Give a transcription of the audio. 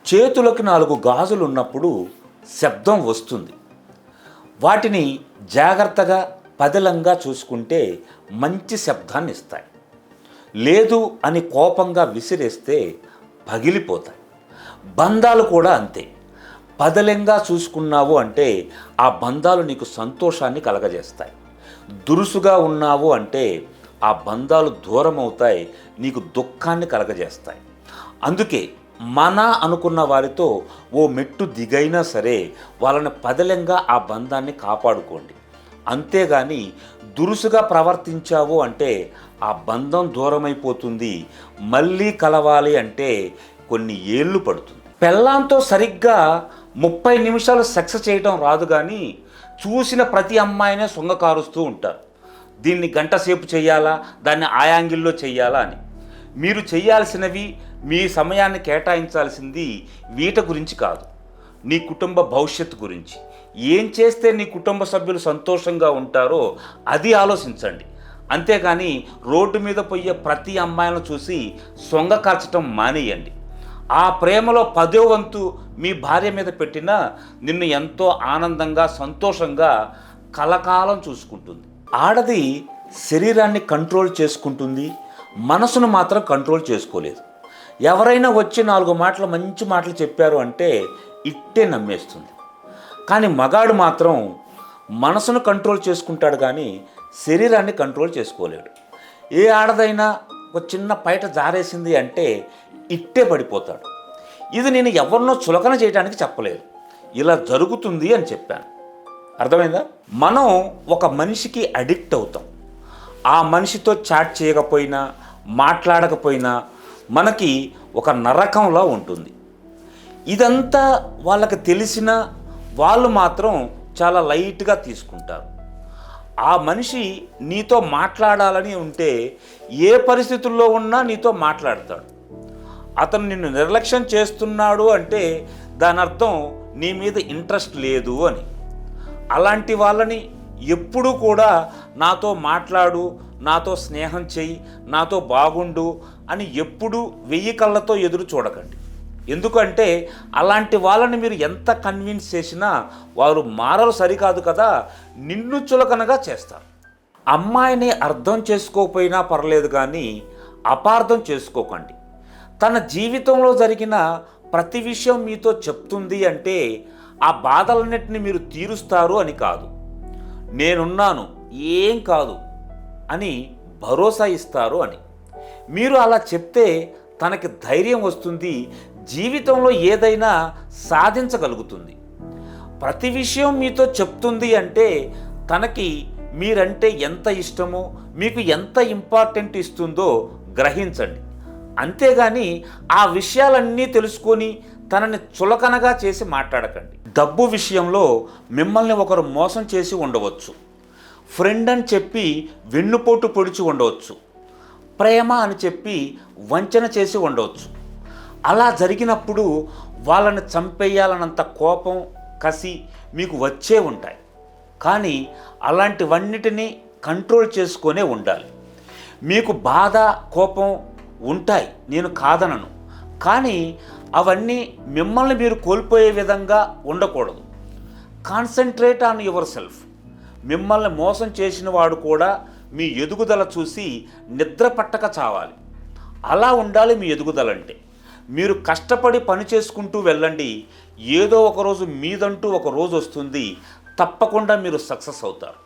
చేతులకు 4 గాజులు ఉన్నప్పుడు శబ్దం వస్తుంది. వాటిని జాగ్రత్తగా పదిలంగా చూసుకుంటే మంచి శబ్దాన్ని ఇస్తాయి. లేదు అని కోపంగా విసిరేస్తే పగిలిపోతాయి. బంధాలు కూడా అంతే. పదిలంగా చూసుకున్నావు అంటే ఆ బంధాలు నీకు సంతోషాన్ని కలగజేస్తాయి. దురుసుగా ఉన్నావు అంటే ఆ బంధాలు దూరం అవుతాయి, నీకు దుఃఖాన్ని కలగజేస్తాయి. అందుకే మన అనుకున్న వారితో ఓ మెట్టు దిగైనా సరే వాళ్ళని పదిలంగా ఆ బంధాన్ని కాపాడుకోండి. అంతేగాని దురుసుగా ప్రవర్తించావు అంటే ఆ బంధం దూరమైపోతుంది. మళ్ళీ కలవాలి అంటే కొన్ని ఏళ్ళు పడుతుంది. పెళ్ళాంతో సరిగ్గా 30 నిమిషాలు సెక్స్ చేయడం రాదు, కానీ చూసిన ప్రతి అమ్మాయినే సొంగకారుస్తూ ఉంటారు. దీన్ని గంట సేపు చేయాలా, దాన్ని ఆ యాంగిల్లో చేయాలా అని. మీరు చేయాల్సినవి, మీ సమయాన్ని కేటాయించాల్సింది వీటి గురించి కాదు, నీ కుటుంబ భవిష్యత్తు గురించి. ఏం చేస్తే నీ కుటుంబ సభ్యులు సంతోషంగా ఉంటారో అది ఆలోచించండి. అంతేగాని రోడ్డు మీద పోయే ప్రతి అమ్మాయిలను చూసి సొంగ కార్చటం మానేయండి. ఆ ప్రేమలో 10వ వంతు మీ భార్య మీద పెట్టినా నిన్ను ఎంతో ఆనందంగా సంతోషంగా కలకాలం చూసుకుంటుంది. ఆడది శరీరాన్ని కంట్రోల్ చేసుకుంటుంది, మనసును మాత్రం కంట్రోల్ చేసుకోలేదు. ఎవరైనా వచ్చి 4 మాటలు మంచి మాటలు చెప్పారు అంటే ఇట్టే నమ్మేస్తుంది. కానీ మగాడు మాత్రం మనసును కంట్రోల్ చేసుకుంటాడు, కానీ శరీరాన్ని కంట్రోల్ చేసుకోలేడు. ఏ ఆడదైనా ఒక చిన్న పైట జారేసింది అంటే ఇట్టే పడిపోతాడు. ఇది నేను ఎవరినో చులకన చేయడానికి చెప్పలేదు, ఇలా జరుగుతుంది అని చెప్పాను. అర్థమైందా? మనం ఒక మనిషికి అడిక్ట్ అవుతాం. ఆ మనిషితో చాట్ చేయకపోయినా మాట్లాడకపోయినా మనకి ఒక నరకంలా ఉంటుంది. ఇదంతా వాళ్ళకి తెలిసిన వాళ్ళు మాత్రం చాలా లైట్గా తీసుకుంటారు. ఆ మనిషి నీతో మాట్లాడాలని ఉంటే ఏ పరిస్థితుల్లో ఉన్నా నీతో మాట్లాడతాడు. అతను నిన్ను నిర్లక్ష్యం చేస్తున్నాడు అంటే దాని అర్థం నీ మీద ఇంట్రెస్ట్ లేదు అని. అలాంటి వాళ్ళని ఎప్పుడూ కూడా నాతో మాట్లాడు, నాతో స్నేహం చెయ్యి, నాతో బాగుండు అని ఎప్పుడూ 1000 కళ్ళతో ఎదురు చూడకండి. ఎందుకంటే అలాంటి వాళ్ళని మీరు ఎంత కన్విన్స్ చేసినా వారు మారలు సరికాదు కదా, నిన్ను చులకనగా చేస్తారు. అమ్మాయిని అర్థం చేసుకోకపోయినా పర్లేదు, కానీ అపార్థం చేసుకోకండి. తన జీవితంలో జరిగిన ప్రతి విషయం మీతో చెప్తుంది అంటే ఆ బాధలన్నింటినీ మీరు తీరుస్తారు అని కాదు. నేనున్నాను, ఏం కాదు అని భరోసా ఇస్తారు అని. మీరు అలా చెప్తే తనకి ధైర్యం వస్తుంది, జీవితంలో ఏదైనా సాధించగలుగుతుంది. ప్రతి విషయం మీతో చెప్తుంది అంటే తనకి మీరంటే ఎంత ఇష్టమో, మీకు ఎంత ఇంపార్టెంట్ ఇస్తుందో గ్రహించండి. అంతేగాని ఆ విషయాలన్నీ తెలుసుకొని తనని చులకనగా చేసి మాట్లాడకండి. డబ్బు విషయంలో మిమ్మల్ని ఒకరు మోసం చేసి ఉండవచ్చు, ఫ్రెండ్ అని చెప్పి వెన్నుపోటు పొడిచి ఉండవచ్చు, ప్రేమ అని చెప్పి వంచన చేసి ఉండవచ్చు. అలా జరిగినప్పుడు వాళ్ళని చంపేయాలన్నంత కోపం, కసి మీకు వచ్చే ఉంటాయి. కానీ అలాంటివన్నిటినీ కంట్రోల్ చేసుకొనే ఉండాలి. మీకు బాధ, కోపం ఉంటాయి, నేను కాదనను, కానీ అవన్నీ మిమ్మల్ని మీరు కోల్పోయే విధంగా ఉండకూడదు. Concentrate on your self. మిమ్మల్ని మోసం చేసిన వాడు కూడా మీ ఎదుగుదల చూసి నిద్ర పట్టక చావాలి. అలా ఉండాలి మీ ఎదుగుదల అంటే. మీరు కష్టపడి పని చేసుకుంటూ వెళ్ళండి, ఏదో ఒకరోజు మీదంటూ ఒక రోజు వస్తుంది, తప్పకుండా మీరు సక్సెస్ అవుతారు.